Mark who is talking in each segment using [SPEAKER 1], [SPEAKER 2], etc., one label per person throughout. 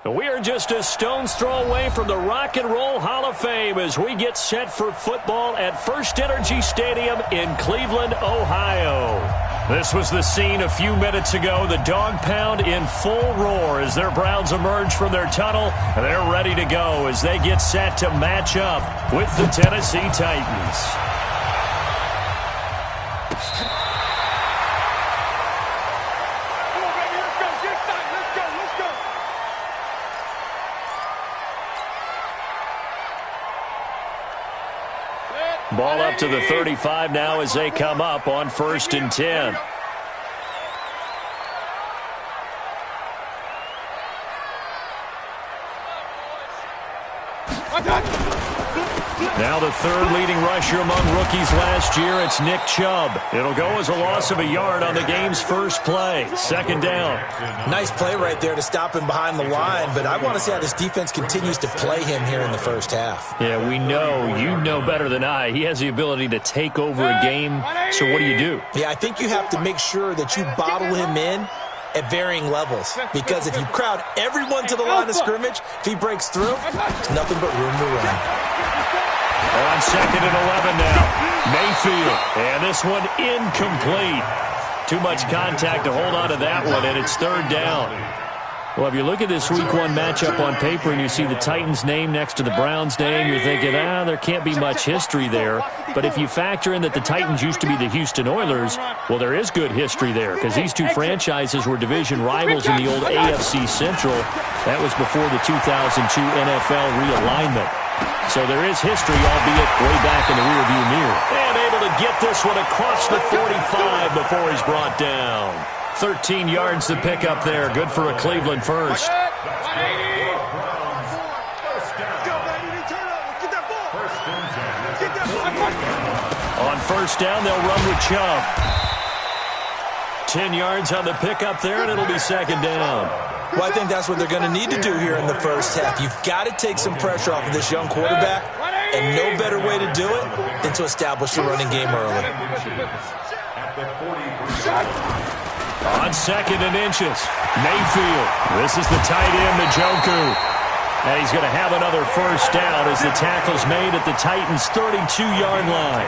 [SPEAKER 1] We are just a stone's throw away from the Rock and Roll Hall of Fame as we get set for football at First Energy Stadium in Cleveland, Ohio. This was the scene a few minutes ago. The dog pound in full roar as their Browns emerge from their tunnel. They're ready to go as they get set to match up with the Tennessee Titans. Ball up to the 35 now as they come up on 1st and 10. Now the third leading rusher among rookies last year, it's Nick Chubb. It'll go as a loss of a yard on the game's first play. 2nd down.
[SPEAKER 2] Nice play right there to stop him behind the line, but I want to see how this defense continues to play him here in the first half.
[SPEAKER 1] Yeah, we know. You know better than I. He has the ability to take over a game, so what do?
[SPEAKER 2] Yeah, I think you have to make sure that you bottle him in at varying levels, because if you crowd everyone to the line of scrimmage, if he breaks through, there's nothing but room to run.
[SPEAKER 1] On 2nd and 11 now, Mayfield, and this one incomplete. Too much contact to hold on to that one, and it's 3rd down. Well, if you look at this Week 1 matchup on paper and you see the Titans' name next to the Browns' name, you're thinking, there can't be much history there. But if you factor in that the Titans used to be the Houston Oilers, well, there is good history there because these two franchises were division rivals in the old AFC Central. That was before the 2002 NFL realignment. So there is history, albeit way back in the rearview mirror. And able to get this one across the 45 before he's brought down. 13 yards to pick up there. Good for a Cleveland first. On 1st down, they'll run with Chubb. 10 yards on the pickup there, and it'll be 2nd down.
[SPEAKER 2] Well, I think that's what they're going to need to do here in the first half. You've got to take some pressure off of this young quarterback, and no better way to do it than to establish the running game early.
[SPEAKER 1] On 2nd and inches, Mayfield. This is the tight end, Njoku. And he's going to have another first down as the tackle's made at the Titans' 32-yard line.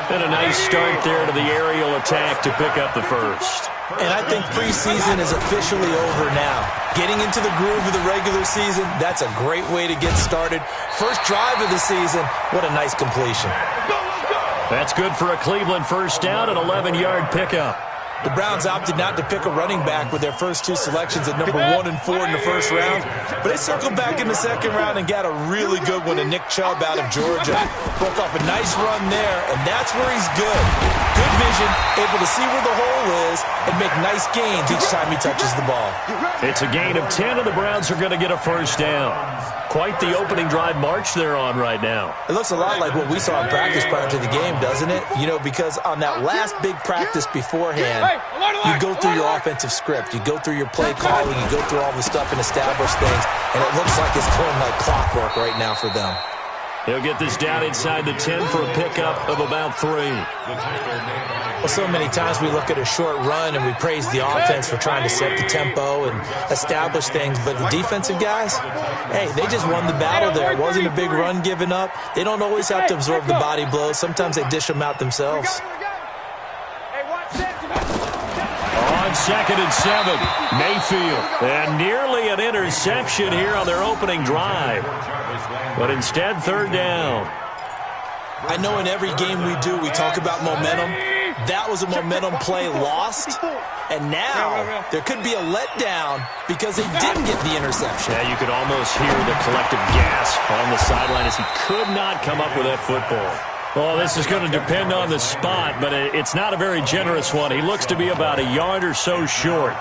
[SPEAKER 1] And a nice start there to the aerial attack to pick up the first.
[SPEAKER 2] And I think preseason is officially over now. Getting into the groove of the regular season, that's a great way to get started. First drive of the season, what a nice completion.
[SPEAKER 1] That's good for a Cleveland first down, an 11-yard pickup.
[SPEAKER 2] The Browns opted not to pick a running back with their first 2 selections at number 1 and 4 in the first round, but they circled back in the 2nd round and got a really good one to Nick Chubb out of Georgia. Broke off a nice run there, and that's where he's good. Good vision, able to see where the hole is, and make nice gains each time he touches the ball.
[SPEAKER 1] It's a gain of 10, and the Browns are going to get a first down. Quite the opening drive march they're on right now.
[SPEAKER 2] It looks a lot like what we saw in practice prior to the game, doesn't it? You know, because on that last big practice beforehand, you go through your offensive script, you go through your play calling, you go through all the stuff and establish things, and it looks like it's going like clockwork right now for them.
[SPEAKER 1] He'll get this down inside the 10 for a pickup of about 3.
[SPEAKER 2] Well, so many times we look at a short run and we praise the offense for trying to set the tempo and establish things, but the defensive guys, hey, they just won the battle there. It wasn't a big run given up. They don't always have to absorb the body blows. Sometimes they dish them out themselves.
[SPEAKER 1] On 2nd and 7, Mayfield. And nearly an interception here on their opening drive. But instead, 3rd down.
[SPEAKER 2] I know in every game we do, we talk about momentum. That was a momentum play lost. And now there could be a letdown because they didn't get the interception.
[SPEAKER 1] Yeah, you could almost hear the collective gasp on the sideline as he could not come up with that football. Well, this is going to depend on the spot, but it's not a very generous one. He looks to be about a yard or so short.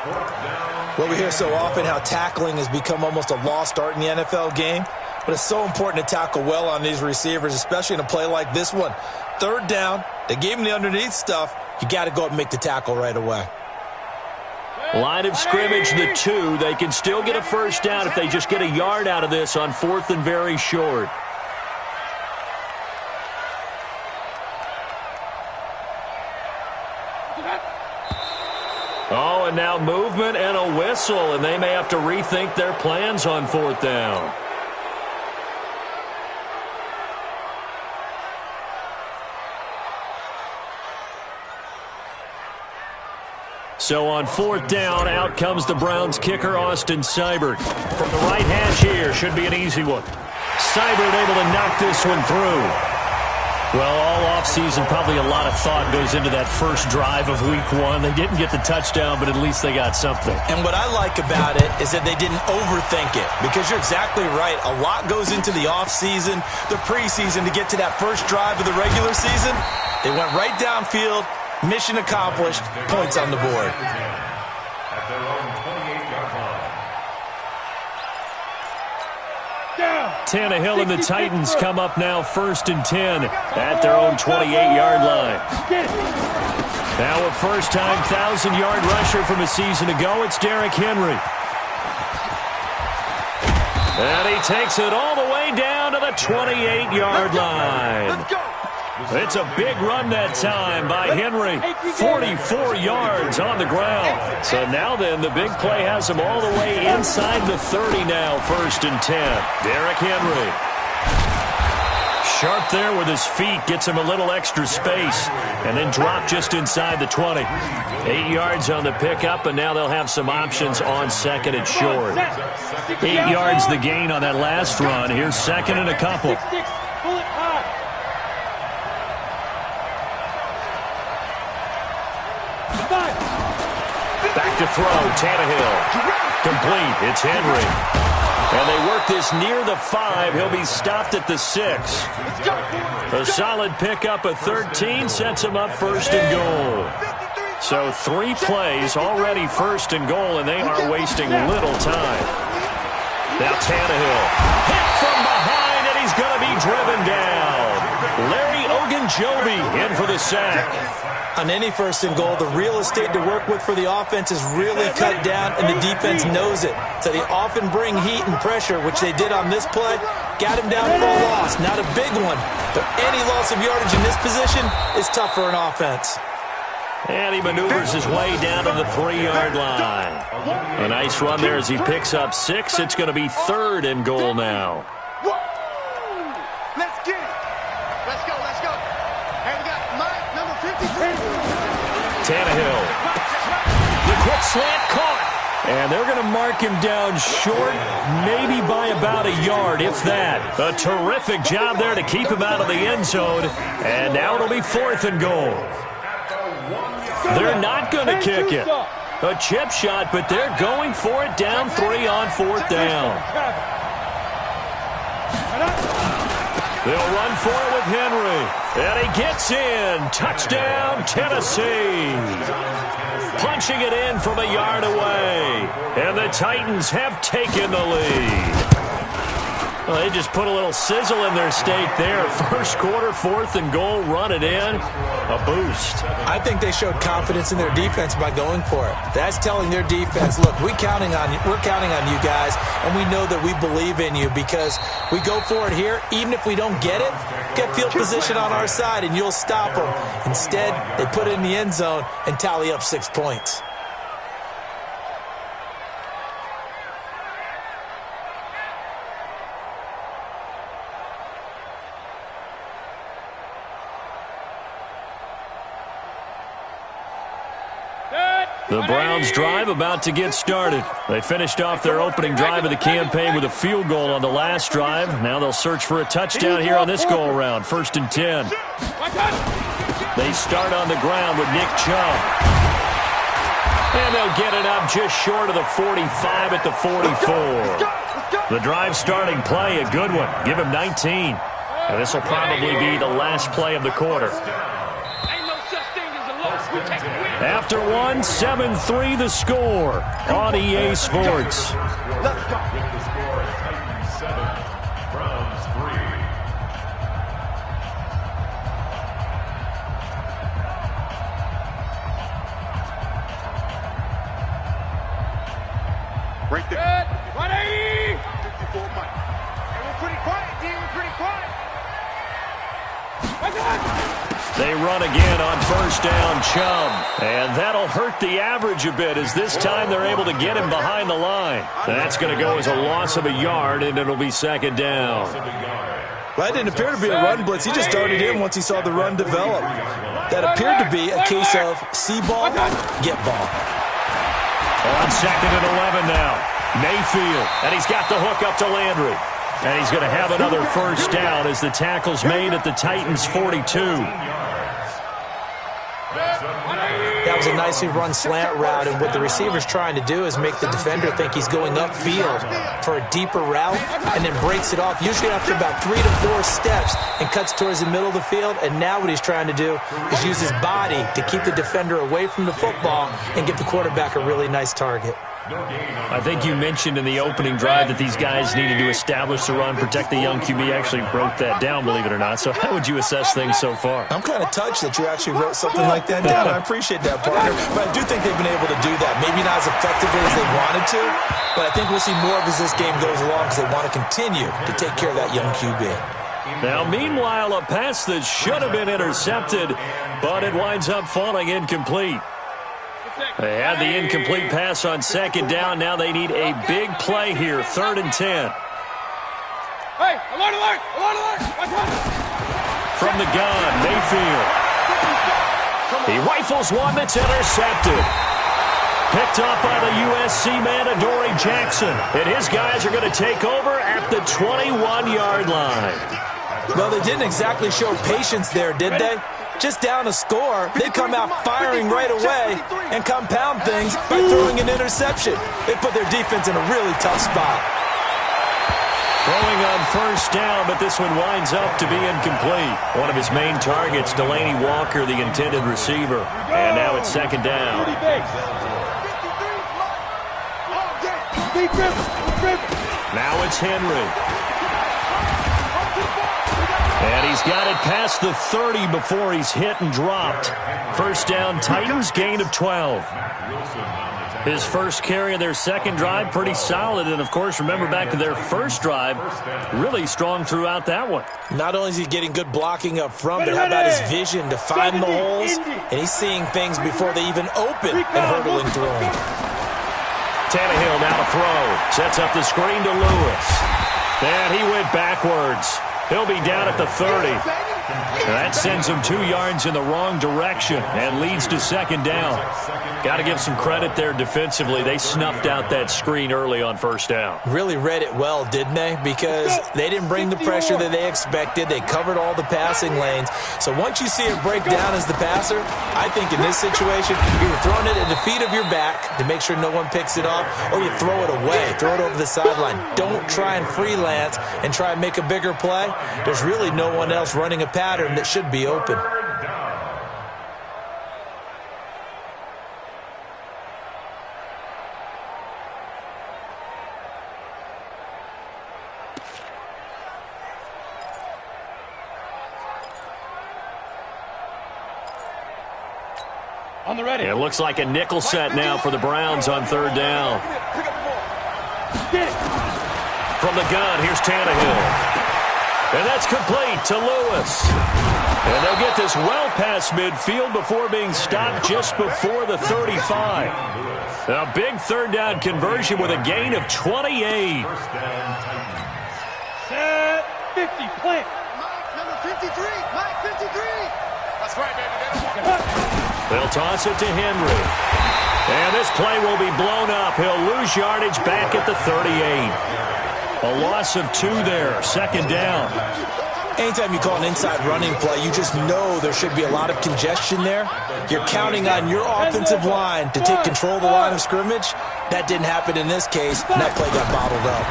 [SPEAKER 2] Well, we hear so often how tackling has become almost a lost art in the NFL game. But it's so important to tackle well on these receivers, especially in a play like this one. 3rd down, they gave him the underneath stuff. You got to go up and make the tackle right away.
[SPEAKER 1] Line of scrimmage, the 2. They can still get a first down if they just get a yard out of this on 4th and very short. Oh, and now movement and a whistle, and they may have to rethink their plans on 4th down. So on 4th down, out comes the Browns kicker, Austin Seibert. From the right hash here, should be an easy one. Seibert able to knock this one through. Well, all offseason, probably a lot of thought goes into that first drive of Week 1. They didn't get the touchdown, but at least they got something.
[SPEAKER 2] And what I like about it is that they didn't overthink it, because you're exactly right. A lot goes into the offseason, the preseason, to get to that first drive of the regular season. They went right downfield. Mission accomplished. Points on the board.
[SPEAKER 1] Tannehill and the Titans come up now 1st and 10 at their own 28-yard line. Now a first-time 1,000-yard rusher from a season ago, it's Derrick Henry. And he takes it all the way down to the 28-yard line. It's a big run that time by Henry. 44 yards on the ground. So now then, the big play has him all the way inside the 30 now, 1st and 10. Derrick Henry. Sharp there with his feet, gets him a little extra space, and then drop just inside the 20. 8 yards on the pickup, and now they'll have some options on 2nd and short. 8 yards the gain on that last run. Here's 2nd and a couple. Back to throw, Tannehill. Complete, it's Henry. And they work this near the 5. He'll be stopped at the 6. A solid pickup of 13 sets him up 1st and goal. So 3 plays, already 1st and goal, and they are wasting little time. Now Tannehill. Hit from behind, and he's going to be driven down. Larry Ogunjobi in for the sack.
[SPEAKER 2] On any 1st and goal, the real estate to work with for the offense is really cut down, and the defense knows it. So they often bring heat and pressure, which they did on this play. Got him down for a loss. Not a big one, but any loss of yardage in this position is tough for an offense.
[SPEAKER 1] And he maneuvers his way down to the 3-yard line. A nice run there as he picks up 6. It's going to be 3rd and goal now.
[SPEAKER 3] Let's get it. Let's go, let's go. And we got Mike, number 53.
[SPEAKER 1] Tannehill. The quick slant caught. And they're going to mark him down short, maybe by about a yard, if that. A terrific job there to keep him out of the end zone. And now it'll be 4th and goal. They're not going to kick it. A chip shot, but they're going for it down 3 on 4th down. They'll run for it with Henry. And he gets in. Touchdown, Tennessee. Punching it in from a yard away. And the Titans have taken the lead. Well, they just put a little sizzle in their steak there. First quarter, 4th and goal, run it in. A boost.
[SPEAKER 2] I think they showed confidence in their defense by going for it. That's telling their defense, look, we're counting on you guys, and we know that we believe in you, because we go for it here. Even if we don't get it, get field position on our side, and you'll stop them. Instead, they put it in the end zone and tally up 6 points.
[SPEAKER 1] The Browns drive about to get started. They finished off their opening drive of the campaign with a field goal on the last drive. Now they'll search for a touchdown here on this go-around. 1st and 10. They start on the ground with Nick Chubb. And they'll get it up just short of the 45 at the 44. The drive starting play, a good one. Give him 19. And this will probably be the last play of the quarter. After one, 7-3 the score on EA Sports.
[SPEAKER 3] Right there. 180. 54 Mike. Hey, we're pretty quiet, D. We're pretty quiet.
[SPEAKER 1] They run again on first down, Chubb. And that'll hurt the average a bit as this time they're able to get him behind the line. That's going to go as a loss of a yard, and it'll be second down.
[SPEAKER 2] Well, that didn't appear to be a run blitz. He just darted in once he saw the run develop. That appeared to be a case of see ball, get ball.
[SPEAKER 1] On second and 11 now. Mayfield, and he's got the hook up to Landry. And he's going to have another first down as the tackle's made at the Titans' 42.
[SPEAKER 2] That was a nicely run slant route, and what the receiver's trying to do is make the defender think he's going upfield for a deeper route and then breaks it off, usually after about 3 to 4 steps, and cuts towards the middle of the field. And now what he's trying to do is use his body to keep the defender away from the football and give the quarterback a really nice target.
[SPEAKER 1] I think you mentioned in the opening drive that these guys needed to establish the run, protect the young QB. Actually wrote that down, believe it or not. So how would you assess things so far?
[SPEAKER 2] I'm kind of touched that you actually wrote something like that down. I appreciate that, partner. But I do think they've been able to do that. Maybe not as effectively as they wanted to, but I think we'll see more of as this game goes along because they want to continue to take care of that young QB.
[SPEAKER 1] Now, meanwhile, a pass that should have been intercepted, but it winds up falling incomplete. They had the incomplete pass on second down. Now they need a big play here, 3rd and 10.
[SPEAKER 3] Hey, alert, alert, alert, alert.
[SPEAKER 1] From the gun, Mayfield. He rifles one that's intercepted. Picked up by the USC man, Adoree Jackson. And his guys are going to take over at the 21-yard line.
[SPEAKER 2] Well, they didn't exactly show patience there, did they? Just down a score, they come out firing right away and compound things by throwing an interception. They put their defense in a really tough spot.
[SPEAKER 1] Throwing on first down, but this one winds up to be incomplete. One of his main targets, Delaney Walker, the intended receiver. And now it's second down. Now it's Henry. And he's got it past the 30 before he's hit and dropped. First down, Titans, gain of 12. His first carry of their second drive, pretty solid. And, of course, remember back to their first drive, really strong throughout that one.
[SPEAKER 2] Not only is he getting good blocking up front, but how about his vision to find the holes? And he's seeing things before they even open and hurdling through them.
[SPEAKER 1] Tannehill now to throw. Sets up the screen to Lewis. And he went backwards. He'll be down at the 30. That sends him 2 yards in the wrong direction and leads to second down. Got to give some credit there defensively. They snuffed out that screen early on first down.
[SPEAKER 2] Really read it well, didn't they? Because they didn't bring the pressure that they expected. They covered all the passing lanes. So once you see it break down as the passer, I think in this situation, you're throwing it at the feet of your back to make sure no one picks it off, or you throw it away, throw it over the sideline. Don't try and freelance and try and make a bigger play. There's really no one else running a pattern that should be open.
[SPEAKER 3] On the ready.
[SPEAKER 1] It looks like a nickel set now for the Browns on third down. From the gun, here's Tannehill. And that's complete to Lewis. And they'll get this well past midfield before being stopped just before the 35. A big third down conversion with a gain of 28.
[SPEAKER 3] Set 50, plant. Mike, number 53. Mike, 53. That's right, baby.
[SPEAKER 1] They'll toss it to Henry. And this play will be blown up. He'll lose yardage back at the 38. A loss of 2 there. Second down.
[SPEAKER 2] Anytime you call an inside running play, you just know there should be a lot of congestion there. You're counting on your offensive line to take control of the line of scrimmage. That didn't happen in this case, and that play got bottled up.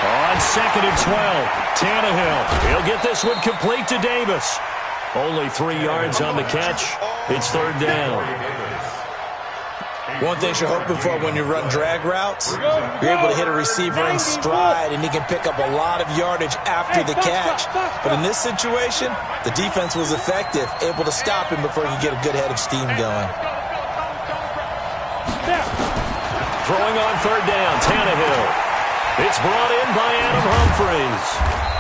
[SPEAKER 1] On second and 12, Tannehill. He'll get this one complete to Davis. Only 3 yards on the catch. It's third down.
[SPEAKER 2] One thing you're hoping for when you run drag routes, you're able to hit a receiver in stride, and he can pick up a lot of yardage after the catch. But in this situation, the defense was effective, able to stop him before he could get a good head of steam going.
[SPEAKER 1] Throwing on third down, Tannehill. It's brought in by Adam Humphries.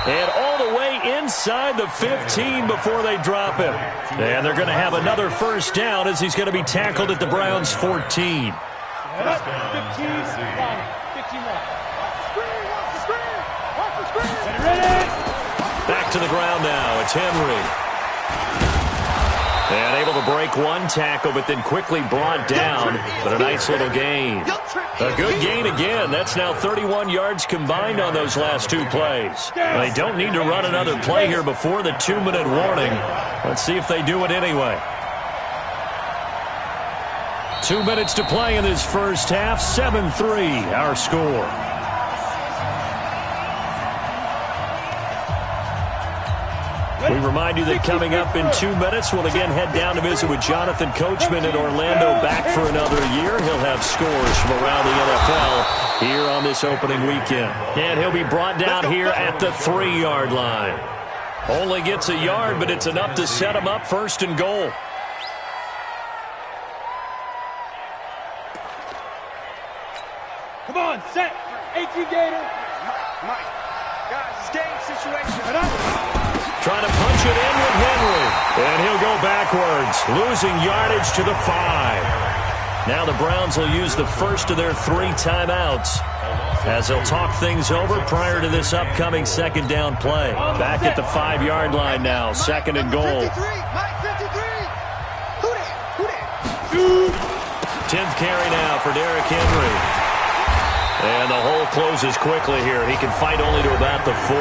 [SPEAKER 1] And all the way inside the 15 before they drop him. And they're going to have another first down as he's going to be tackled at the Browns' 14.
[SPEAKER 3] 15
[SPEAKER 1] Back to the ground now. It's Henry. And able to break one tackle, but then quickly brought down. But a nice little gain. A good gain again. That's now 31 yards combined on those last two plays. They don't need to run another play here before the 2-minute warning. Let's see if they do it anyway. 2 minutes to play in this first half. 7-3 our score. We remind you that coming up in 2 minutes, we'll again head down to visit with Jonathan Coachman in Orlando, back for another year. He'll have scores from around the NFL here on this opening weekend. And he'll be brought down here at the 3-yard line. Only gets a yard, but it's enough to set him up first and goal.
[SPEAKER 3] Come on, set. 18 Gator. Mike. Guys, it's game situation.
[SPEAKER 1] Trying to punch it in with Henry. And he'll go backwards, losing yardage to the 5. Now the Browns will use the first of their 3 timeouts as they'll talk things over prior to this upcoming second down play. Back at the 5-yard line now, second and goal. 10th carry now for Derrick Henry. And the hole closes quickly here. He can fight only to about the 4.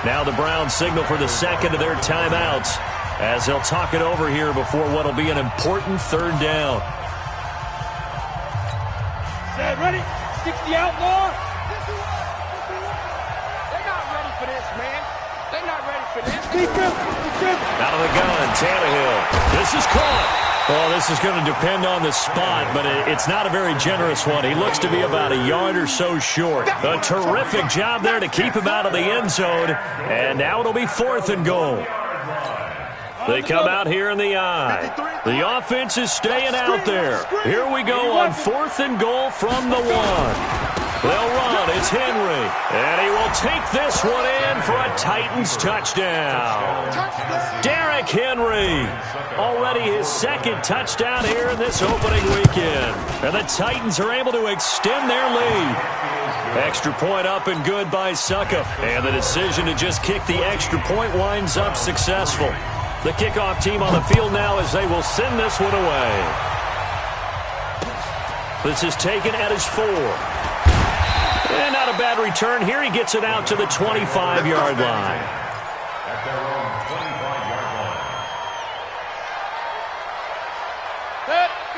[SPEAKER 1] Now the Browns signal for the second of their timeouts as they'll talk it over here before what will be an important third down.
[SPEAKER 3] Set, ready? 60 outlaw. They're not ready for this, man. They're not ready for this.
[SPEAKER 1] Out of the gun, Tannehill. This is caught. Well, this is going to depend on the spot, but it's not a very generous one. He looks to be about a yard or so short. A terrific job there to keep him out of the end zone. And now it'll be 4th and goal. They come out here in the eye. The offense is staying out there. Here we go on 4th and goal from the 1. They'll run. It's Henry. And he will take this one in for a Titans touchdown. Derrick Henry. Already his second touchdown here in this opening weekend. And the Titans are able to extend their lead. Extra point up and good by Suckup. And the decision to just kick the extra point winds up successful. The kickoff team on the field now as they will send this one away. This is taken at his 4. And not a bad return here. He gets it out to the 25-yard line.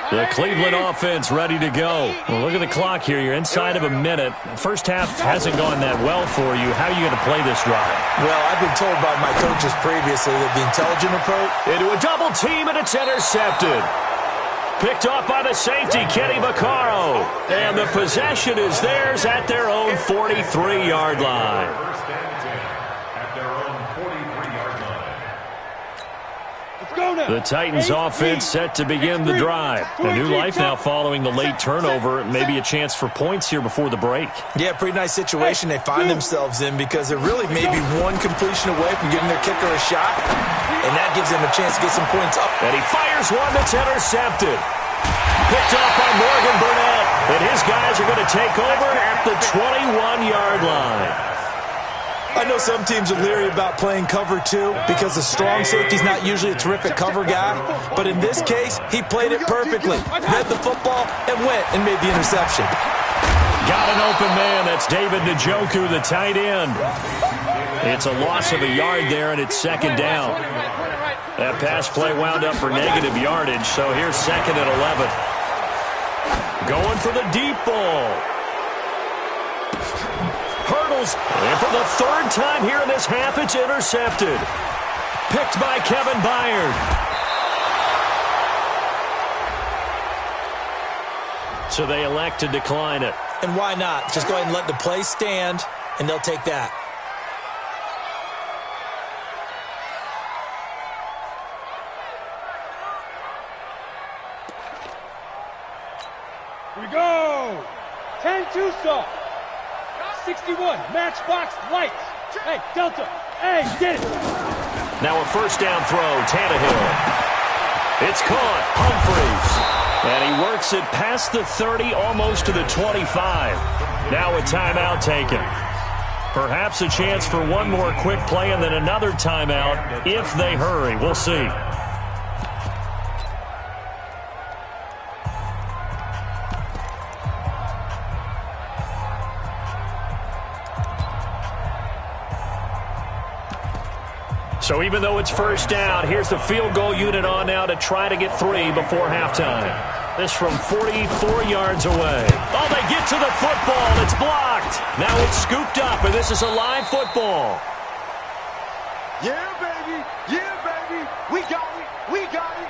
[SPEAKER 1] The Cleveland offense ready to go. Well, look at the clock here. You're inside of a minute. First half hasn't gone that well for you. How are you going to play this drive?
[SPEAKER 2] Well, I've been told by my coaches previously that the intelligent approach...
[SPEAKER 1] Into a double team, and it's intercepted. Picked off by the safety, Kenny Vaccaro. And the possession is theirs at their own 43-yard line. The Titans offense set to begin the drive. A new life now following the late turnover. Maybe a chance for points here before the break.
[SPEAKER 2] Yeah, pretty nice situation they find themselves in because they're really maybe one completion away from giving their kicker a shot. And that gives them a chance to get some points up.
[SPEAKER 1] And he fires one that's intercepted. Picked off by Morgan Burnett. And his guys are going to take over at the 21-yard line.
[SPEAKER 2] I know some teams are leery about playing cover 2 because the strong safety's not usually a terrific cover guy. But in this case, he played it perfectly. Read the football and went and made the interception.
[SPEAKER 1] Got an open man. That's David Njoku, the tight end. It's a loss of a yard there, and it's second down. That pass play wound up for negative yardage, so here's second and 11. Going for the deep ball. Hurdles, and for the third time here in this half, it's intercepted. Picked by Kevin Byard. So they elect to decline it.
[SPEAKER 2] And why not? Just go ahead and let the play stand, and they'll take that.
[SPEAKER 3] Here we go. 10 Tucson. 61, matchbox lights. Hey, Delta, Hey, get it.
[SPEAKER 1] Now a first down throw, Tannehill. It's caught, Humphries. And he works it past the 30, almost to the 25. Now a timeout taken. Perhaps a chance for one more quick play and then another timeout if they hurry. We'll see. So even though it's first down, here's the field goal unit on now to try to get 3 before halftime. This from 44 yards away. Oh, they get to the football. It's blocked. Now it's scooped up, and this is a live football.
[SPEAKER 3] Yeah, baby. Yeah, baby. We got it. We got it.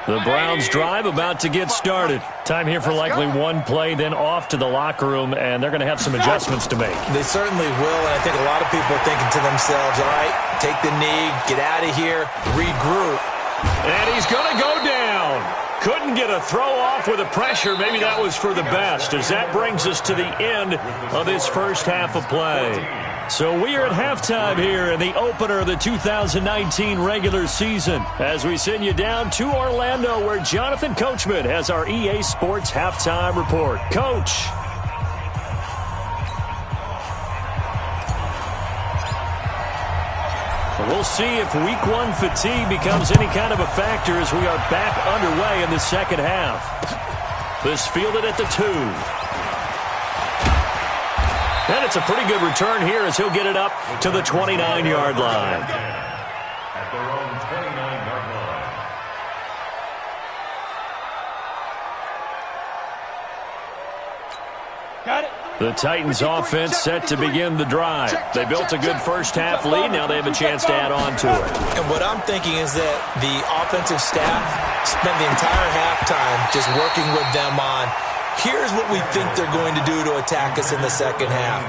[SPEAKER 1] The Browns drive about to get started. Time here for likely one play, then off to the locker room, and they're going to have some adjustments to make.
[SPEAKER 2] They certainly will, and I think a lot of people are thinking to themselves, all right, take the knee, get out of here, regroup.
[SPEAKER 1] And he's going to go down. Couldn't get a throw off with the pressure. Maybe that was for the best, as that brings us to the end of this first half of play. So we are at halftime here in the opener of the 2019 regular season as we send you down to Orlando, where Jonathan Coachman has our EA Sports halftime report. Coach. We'll see if week one fatigue becomes any kind of a factor as we are back underway in the second half. This fielded at the 2. And it's a pretty good return here as he'll get it up to the 29-yard line.
[SPEAKER 4] At their own 29-yard line.
[SPEAKER 3] Got it.
[SPEAKER 1] The Titans offense set to begin the drive. They built a good first half lead. Now they have a chance to add on to it.
[SPEAKER 2] And what I'm thinking is that the offensive staff spent the entire halftime just working with them on, here's what we think they're going to do to attack us in the second half.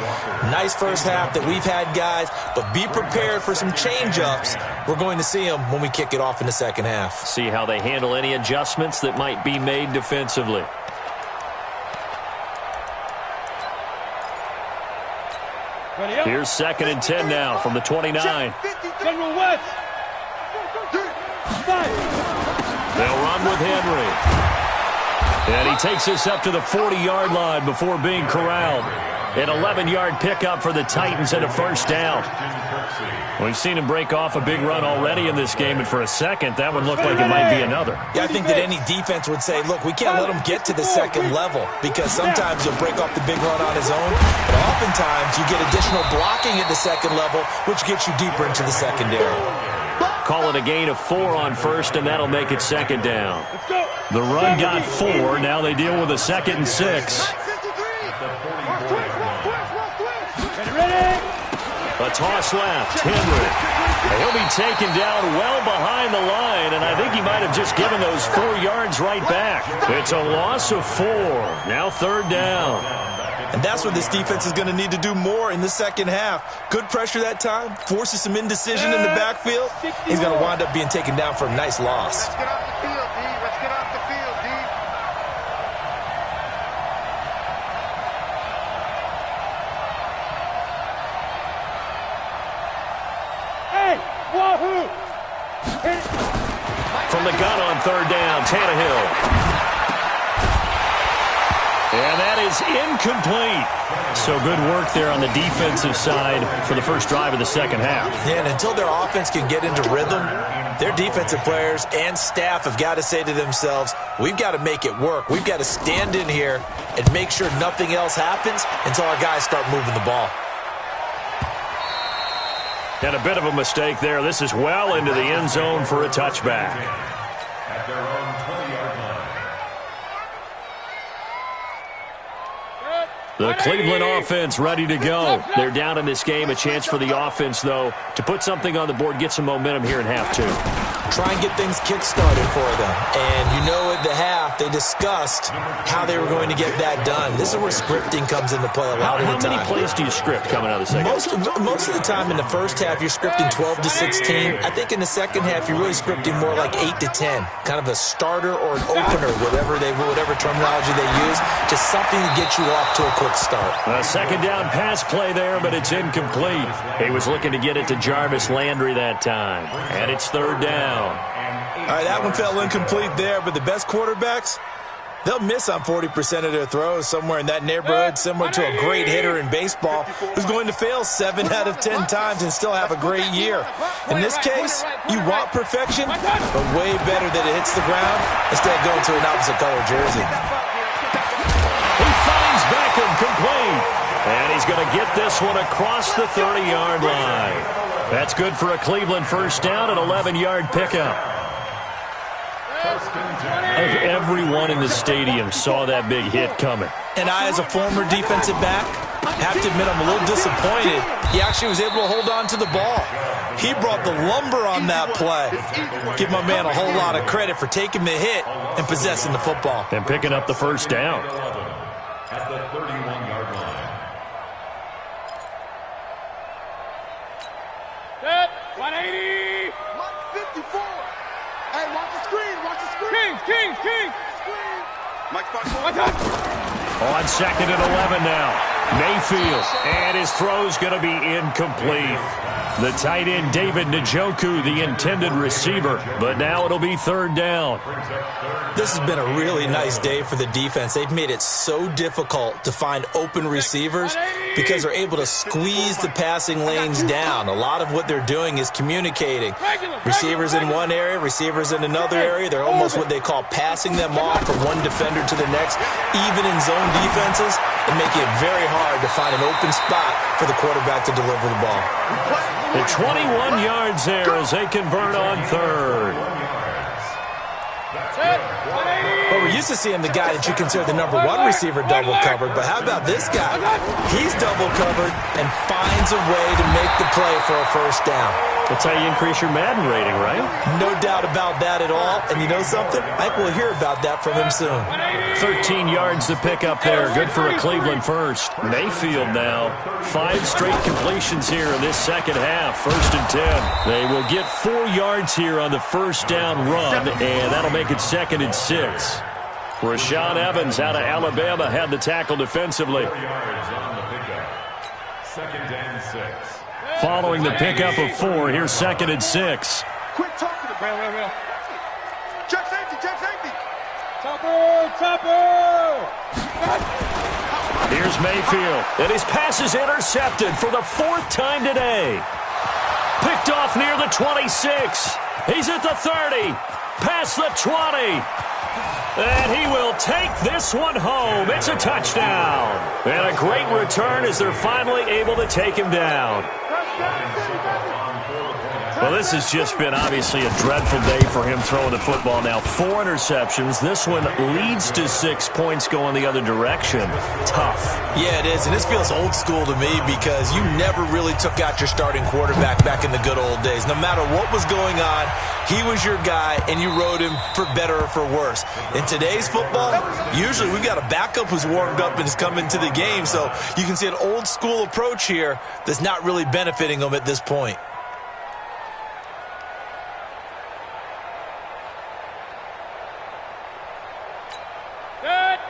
[SPEAKER 2] Nice first half that we've had, guys, but be prepared for some change-ups. We're going to see them when we kick it off in the second half.
[SPEAKER 1] See how they handle any adjustments that might be made defensively. Here's 2nd and 10 now from the 29.
[SPEAKER 3] General West.
[SPEAKER 1] They'll run with Henry. And he takes us up to the 40-yard line before being corralled. An 11-yard pickup for the Titans and a first down. We've seen him break off a big run already in this game, and for a second, that would look like it might be another.
[SPEAKER 2] Yeah, I think that any defense would say, look, we can't let him get to the second level, because sometimes he'll break off the big run on his own, but oftentimes you get additional blocking at the second level, which gets you deeper into the secondary.
[SPEAKER 1] Call it a gain of 4 on first, and that'll make it second down. The run got 4. Now they deal with a 2nd and 6. A toss left. Henry. He'll be taken down well behind the line, and I think he might have just given those 4 yards right back. It's a loss of 4. Now 3rd down.
[SPEAKER 2] And that's what this defense is going to need to do more in the second half. Good pressure that time. Forces some indecision in the backfield. He's going to wind up being taken down for a nice loss.
[SPEAKER 3] Let's get off the field, D. Let's get off the field, D. Hey, wahoo!
[SPEAKER 1] From the gun on 3rd down, Tannehill. And that is incomplete. So good work there on the defensive side for the first drive of the second half.
[SPEAKER 2] Yeah, and until their offense can get into rhythm, their defensive players and staff have got to say to themselves, we've got to make it work. We've got to stand in here and make sure nothing else happens until our guys start moving the ball.
[SPEAKER 1] And a bit of a mistake there. This is well into the end zone for a touchback.
[SPEAKER 4] At their own 20-yard line.
[SPEAKER 1] The Cleveland offense ready to go. They're down in this game. A chance for the offense, though, to put something on the board, get some momentum here in half 2.
[SPEAKER 2] try and get things kick-started for them. And you know at the half, they discussed how they were going to get that done. This is where scripting comes into play a lot of the time.
[SPEAKER 1] How many plays do you script coming out of the second?
[SPEAKER 2] Most of the time in the first half, you're scripting 12 to 16. I think in the second half, you're really scripting more like 8 to 10. Kind of a starter or an opener, whatever terminology they use. Just something to get you off to a quick start.
[SPEAKER 1] A second down pass play there, but it's incomplete. He was looking to get it to Jarvis Landry that time. And it's third down.
[SPEAKER 2] All right, that one fell incomplete there, but the best quarterbacks, they'll miss on 40% of their throws, somewhere in that neighborhood, similar to a great hitter in baseball who's going to fail 7 out of 10 times and still have a great year. In this case, you want perfection, but way better that it hits the ground instead of going to an opposite color jersey.
[SPEAKER 1] He finds Beckham complete, and he's going to get this one across the 30-yard line. That's good for a Cleveland first down, an 11-yard pickup. Everyone in the stadium saw that big hit coming.
[SPEAKER 2] And I, as a former defensive back, have to admit I'm a little disappointed. He actually was able to hold on to the ball. He brought the lumber on that play. Give my man a whole lot of credit for taking the hit and possessing the football.
[SPEAKER 1] And picking up the first down.
[SPEAKER 4] At the 31-yard line.
[SPEAKER 3] Set. 180. 154. Hey, watch the screen. Watch the screen. Kings. Mike
[SPEAKER 1] On second and 11 now. Mayfield. And his throw's going to be incomplete. The tight end, David Njoku, the intended receiver. But now it'll be third down.
[SPEAKER 2] This has been a really nice day for the defense. They've made it so difficult to find open receivers because they're able to squeeze the passing lanes down. A lot of what they're doing is communicating. Receivers in one area, receivers in another area. They're almost what they call passing them off from one defender to the next, even in zone defenses, and making it very hard to find an open spot for the quarterback to deliver the ball.
[SPEAKER 1] The 21 yards there as they convert on third.
[SPEAKER 2] Well, we're used to seeing the guy that you consider the number one receiver double covered, but how about this guy? He's double covered and finds a way to make the play for a first down.
[SPEAKER 1] That's how you increase your Madden rating, right?
[SPEAKER 2] No doubt about that at all. And you know something? I think we'll hear about that from him soon.
[SPEAKER 1] 13 yards to pick up there. Good for a Cleveland first. Mayfield now. 5 straight completions here in this second half. First and 10. They will get 4 yards here on the first down run, and that'll make it second and 6. Rashaan Evans out of Alabama had the tackle defensively.
[SPEAKER 4] 4 yards on the pickup. Second and 6.
[SPEAKER 1] Following the pickup of 4, here's second and 6.
[SPEAKER 3] Quick talk to the Will. Check safety. Topper.
[SPEAKER 1] Here's Mayfield, and his pass is intercepted for the 4th time today. Picked off near the 26. He's at the 30, past the 20. And he will take this one home. It's a touchdown. And a great return as they're finally able to take him down. Well, this has just been obviously a dreadful day for him throwing the football. Now 4 interceptions. This one leads to 6 points going the other direction. Tough.
[SPEAKER 2] Yeah, it is. And this feels old school to me because you never really took out your starting quarterback back in the good old days. No matter what was going on, he was your guy, and you rode him for better or for worse. In today's football, usually we've got a backup who's warmed up and is coming to the game. So you can see an old school approach here that's not really benefiting them at this point.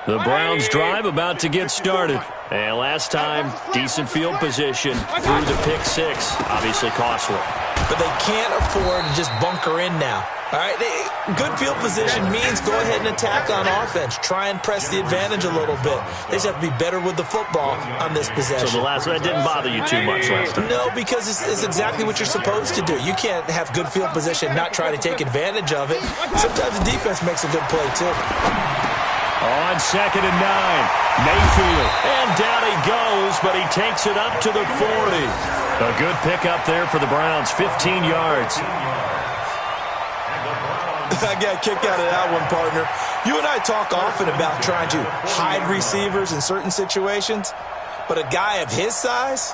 [SPEAKER 1] The Browns drive about to get started. And last time, decent field position through the pick 6. Obviously costly.
[SPEAKER 2] But they can't afford to just bunker in now. All right, good field position means go ahead and attack on offense. Try and press the advantage a little bit. They just have to be better with the football on this possession.
[SPEAKER 1] So that didn't bother you too much last time?
[SPEAKER 2] No, because it's exactly what you're supposed to do. You can't have good field position and not try to take advantage of it. Sometimes the defense makes a good play, too.
[SPEAKER 1] On second and 9, Mayfield. And down he goes, but he takes it up to the 40. A good pickup there for the Browns, 15 yards.
[SPEAKER 2] I got a kick out of that one, partner. You and I talk often about trying to hide receivers in certain situations, but a guy of his size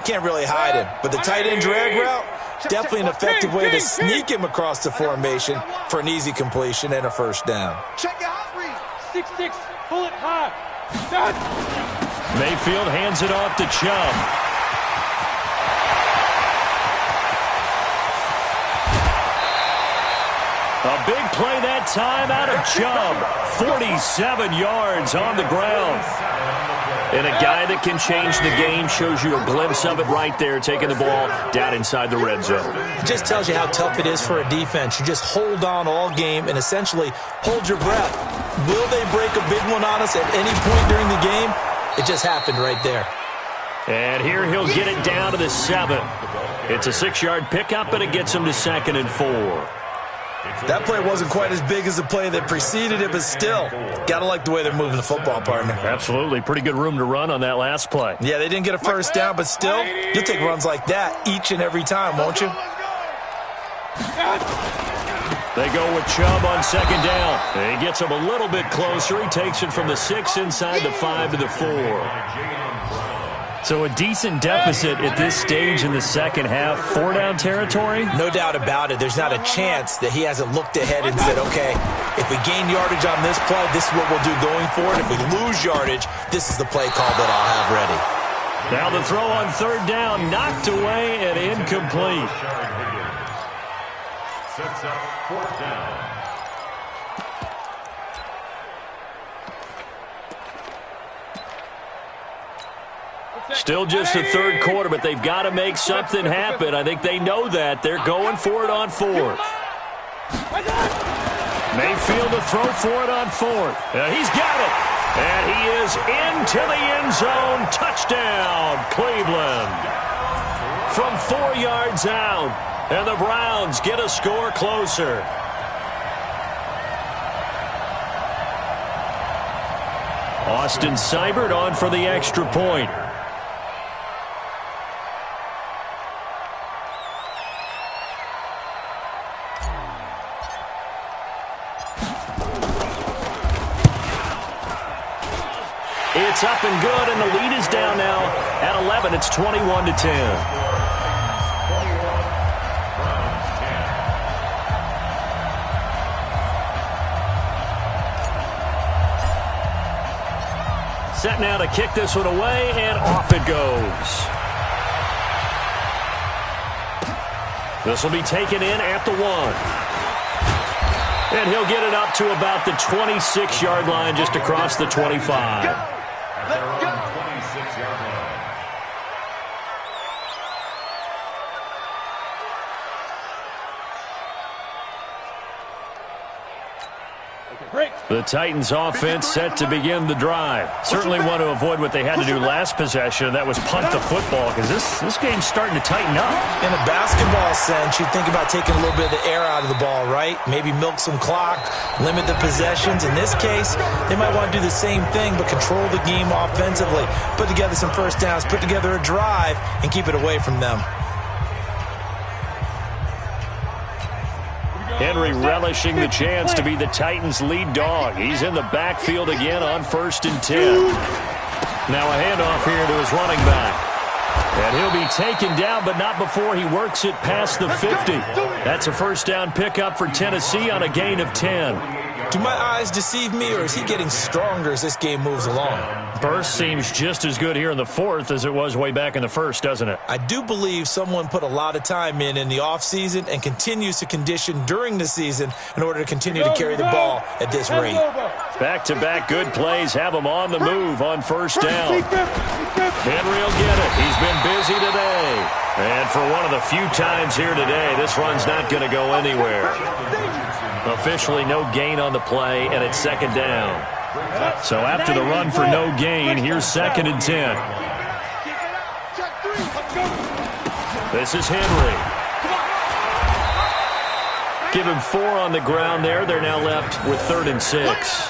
[SPEAKER 2] can't really hide him. But the tight end drag route, Definitely an effective way to sneak him across the formation for an easy completion and a first down.
[SPEAKER 3] Check your hot read.
[SPEAKER 5] 6-6, pull it high.
[SPEAKER 1] Mayfield hands it off to Chubb. A big play that time out of Chubb. 47 yards on the ground. And a guy that can change the game, shows you a glimpse of it right there, taking the ball down inside the red zone.
[SPEAKER 2] It just tells you how tough it is for a defense. You just hold on all game and essentially hold your breath. Will they break a big one on us at any point during the game? It just happened right there.
[SPEAKER 1] And here he'll get it down to the 7. It's a 6-yard pickup, and it gets him to 2nd and 4.
[SPEAKER 2] That play wasn't quite as big as the play that preceded it, but still, gotta like the way they're moving the football, partner.
[SPEAKER 1] Absolutely. Pretty good room to run on that last play.
[SPEAKER 2] Yeah, they didn't get a first down, but still, you'll take runs like that each and every time, won't you?
[SPEAKER 1] They go with Chubb on 2nd down. He gets him a little bit closer. He takes it from the 6 inside the 5 to the 4. So a decent deficit at this stage in the second half. 4-down territory?
[SPEAKER 2] No doubt about it. There's not a chance that he hasn't looked ahead and said, okay, if we gain yardage on this play, this is what we'll do going forward. If we lose yardage, this is the play call that I'll have ready.
[SPEAKER 1] Now the throw on 3rd down, knocked away and incomplete.
[SPEAKER 4] Sets up 4th down.
[SPEAKER 1] Still just the 3rd quarter, but they've got to make something happen. I think they know that. They're going for it on 4th. Mayfield to throw for it on 4th. He's got it. And he is into the end zone. Touchdown, Cleveland. From 4 yards out. And the Browns get a score closer. Austin Seibert on for the extra point. It's up and good, and the lead is down now at 11. It's 21-10. Set now to kick this one away, and off it goes. This will be taken in at the 1. And he'll get it up to about the 26-yard line, just across the 25.
[SPEAKER 3] Let's go.
[SPEAKER 4] 26-yard line.
[SPEAKER 1] The Titans offense set to begin the drive. Certainly want to avoid what they had to do last possession. That was punt the football, because this game's starting to tighten up.
[SPEAKER 2] In a basketball sense, you think about taking a little bit of the air out of the ball, right? Maybe milk some clock, limit the possessions. In this case, they might want to do the same thing, but control the game offensively. Put together some first downs, put together a drive, and keep it away from them.
[SPEAKER 1] Henry relishing the chance to be the Titans' lead dog. He's in the backfield again on 1st and 10. Now a handoff here to his running back. And he'll be taken down, but not before he works it past the 50. That's a first down pickup for Tennessee on a gain of 10.
[SPEAKER 2] Do my eyes deceive me, or is he getting stronger as this game moves along?
[SPEAKER 1] Burst seems just as good here in the 4th as it was way back in the 1st, doesn't it?
[SPEAKER 2] I do believe someone put a lot of time in the offseason and continues to condition during the season in order to continue to carry the ball at this rate.
[SPEAKER 1] Back-to-back good plays have him on the move on first down. Henry will get it. He's been busy today. And for one of the few times here today, this run's not going to go anywhere. Officially no gain on the play, and it's 2nd down. So after the run for no gain, here's 2nd and 10. This is Henry. Give him 4 on the ground there. They're now left with 3rd and 6.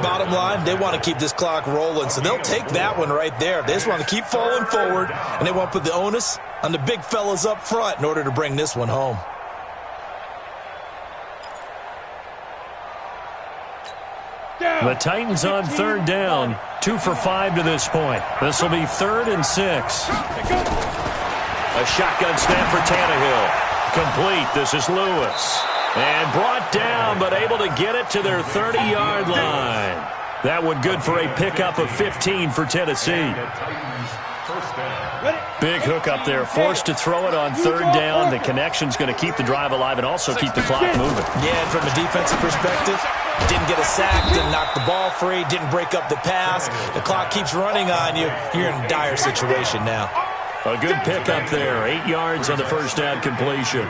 [SPEAKER 2] Bottom line, they want to keep this clock rolling, so they'll take that one right there. They just want to keep falling forward, and they want to put the onus on the big fellas up front in order to bring this one home.
[SPEAKER 1] The Titans on 3rd down, 2 for 5 to this point. This will be 3rd and 6. A shotgun snap for Tannehill. Complete. This is Lewis. And brought down, but able to get it to their 30-yard line. That one good for a pickup of 15 for Tennessee. Big hook up there. Forced to throw it on third down. The connection's going to keep the drive alive and also keep the clock moving.
[SPEAKER 2] Yeah, and from a defensive perspective, didn't get a sack, didn't knock the ball free, didn't break up the pass. The clock keeps running on you. You're in a dire situation now.
[SPEAKER 1] A good pickup there. 8 yards on the first down completion.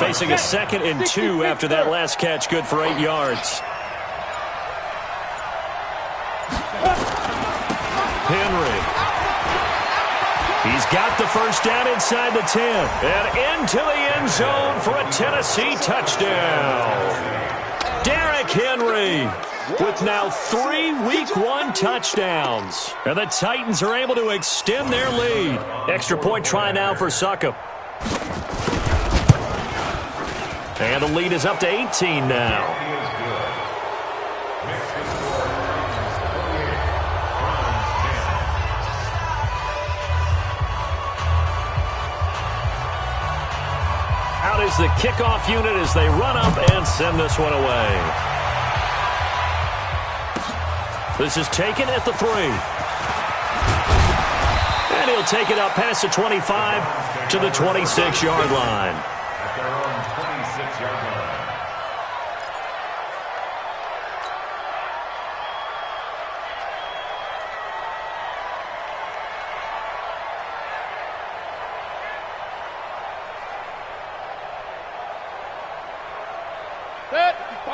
[SPEAKER 1] Facing a 2nd and 2 after that last catch. Good for 8 yards. Henry. He's got the first down inside the 10. And into the end zone for a Tennessee touchdown. Derrick Henry with now 3 Week 1 touchdowns. And the Titans are able to extend their lead. Extra point try now for Succop. And the lead is up to 18 now. Out is the kickoff unit as they run up and send this one away. This is taken at the 3. And he'll take it up past the 25 to the 26-yard line.
[SPEAKER 4] At their own 26-yard line.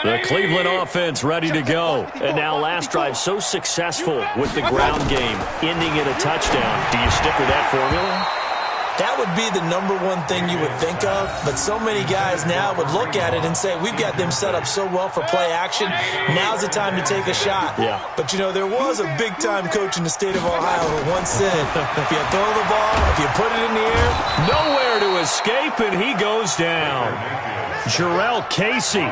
[SPEAKER 1] The Cleveland offense ready to go. And now last drive so successful with the ground game, ending in a touchdown. Do you stick with that formula?
[SPEAKER 2] That would be the #1 thing you would think of, but so many guys now would look at it and say, we've got them set up so well for play action, now's the time to take a shot.
[SPEAKER 1] Yeah.
[SPEAKER 2] But, you know, there was a big-time coach in the state of Ohio who once said, if you throw the ball, if you put it in the air,
[SPEAKER 1] nowhere to escape, and he goes down. Jarrell Casey.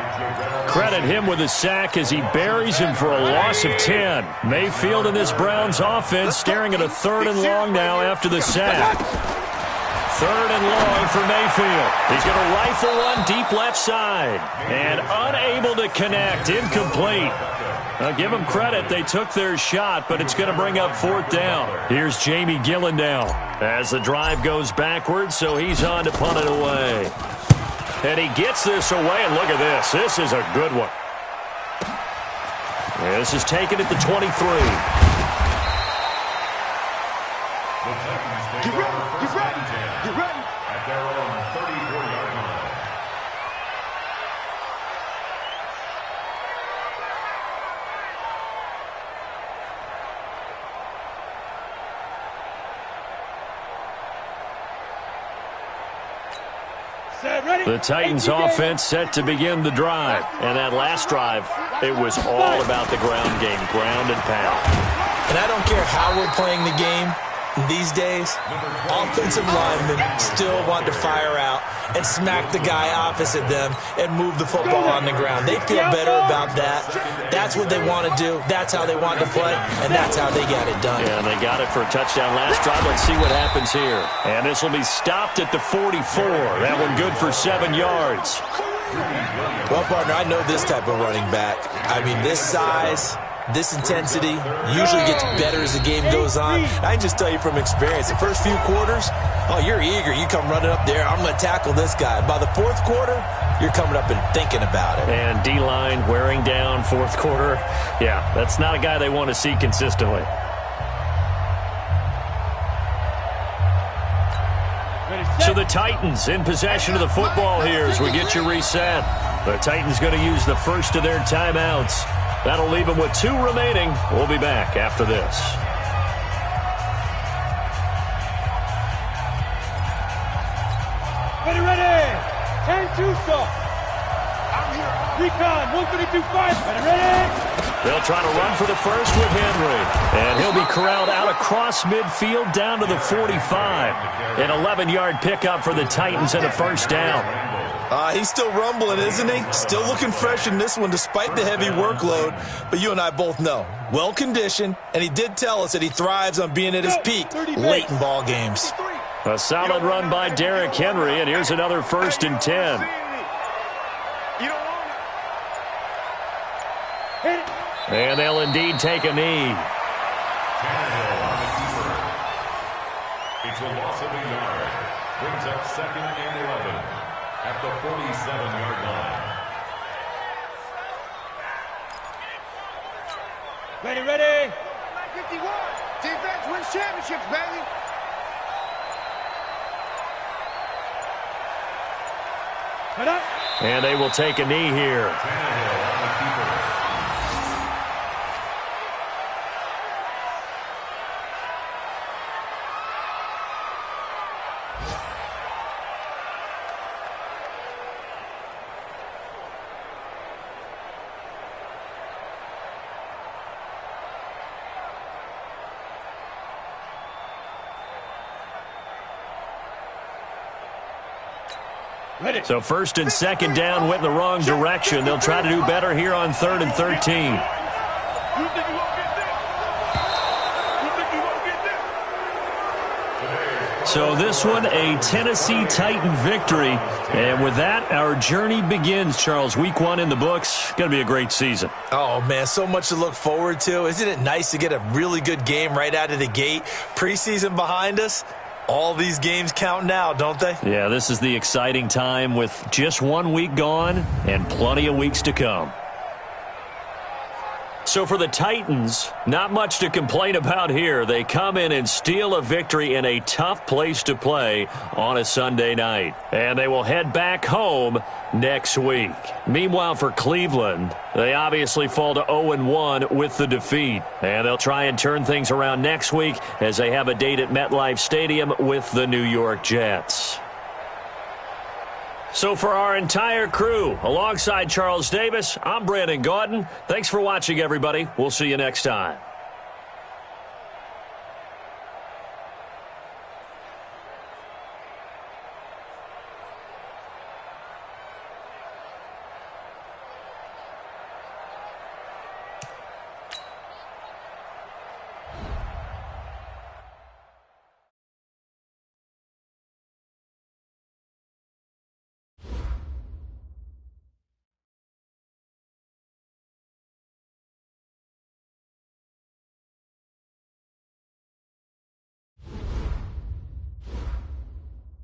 [SPEAKER 1] Credit him with a sack as he buries him for a loss of 10. Mayfield and this Browns offense staring at a 3rd and long now after the sack. 3rd and long for Mayfield. He's going to rifle one deep left side. And unable to connect. Incomplete. Now, give them credit. They took their shot, but it's going to bring up 4th down. Here's Jamie Gillen now as the drive goes backwards, so he's on to punt it away. And he gets this away, and look at this. This is a good one. And this is taken at the 23.
[SPEAKER 3] Get ready.
[SPEAKER 4] At their own 34-yard line.
[SPEAKER 1] The Titans offense set to begin the drive. And that last drive, it was all about the ground game, ground and pound.
[SPEAKER 2] and I don't care how we're playing the game these days, offensive linemen still want to fire out and smack the guy opposite them and move the football on the ground. They feel better about that. That's what they want to do. That's how they want to play, and that's how they got it done.
[SPEAKER 1] Yeah, and they got it for a touchdown last drive. Let's see what happens here. And this will be stopped at the 44. That one good for 7 yards.
[SPEAKER 2] Well, partner, I know this type of running back. I mean, this size, this intensity usually gets better as the game goes on. I can just tell you from experience, the first few quarters, oh, you're eager. You come running up there, I'm going to tackle this guy. By the fourth quarter, you're coming up and thinking about it.
[SPEAKER 1] And D-line wearing down fourth quarter. Yeah, that's not a guy they want to see consistently. So the Titans in possession of the football here as we get you reset. The Titans going to use the first of their timeouts. That'll leave them with 2 remaining. We'll be back after this.
[SPEAKER 5] Ready. 10-2 stop. Recon, 132-5. Ready.
[SPEAKER 1] They'll try to run for the first with Henry. And he'll be corralled out across midfield down to the 45. An 11-yard pickup for the Titans and a first down.
[SPEAKER 2] He's still rumbling, isn't he? Still looking fresh in this one despite the heavy workload. But you and I both know, well-conditioned, and he did tell us that he thrives on being at his peak late in ball games.
[SPEAKER 1] A solid run by Derrick Henry, and here's another 1st and 10. And they'll indeed take a knee.
[SPEAKER 4] It's a loss of a yard. Brings up 2nd and 11 at the 47-yard line.
[SPEAKER 5] Ready.
[SPEAKER 3] 51. Defense wins championships, baby.
[SPEAKER 5] Cut up.
[SPEAKER 1] And they will take a knee here.
[SPEAKER 5] Ready.
[SPEAKER 1] So 1st and 2nd down went in the wrong direction. They'll try to do better here on 3rd and 13. So this one, a Tennessee Titan victory. And with that, our journey begins, Charles. Week 1 in the books. Going to be a great season.
[SPEAKER 2] Oh, man, so much to look forward to. Isn't it nice to get a really good game right out of the gate? Preseason behind us. All these games count now, don't they?
[SPEAKER 1] Yeah, this is the exciting time with just 1 week gone and plenty of weeks to come. So for the Titans, not much to complain about here. They come in and steal a victory in a tough place to play on a Sunday night. And they will head back home next week. Meanwhile, for Cleveland, they obviously fall to 0-1 with the defeat. And they'll try and turn things around next week as they have a date at MetLife Stadium with the New York Jets. So for our entire crew, alongside Charles Davis, I'm Brandon Gaudin. Thanks for watching, everybody. We'll see you next time.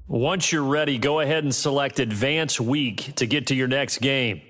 [SPEAKER 1] Once you're ready, go ahead and select Advance Week to get to your next game.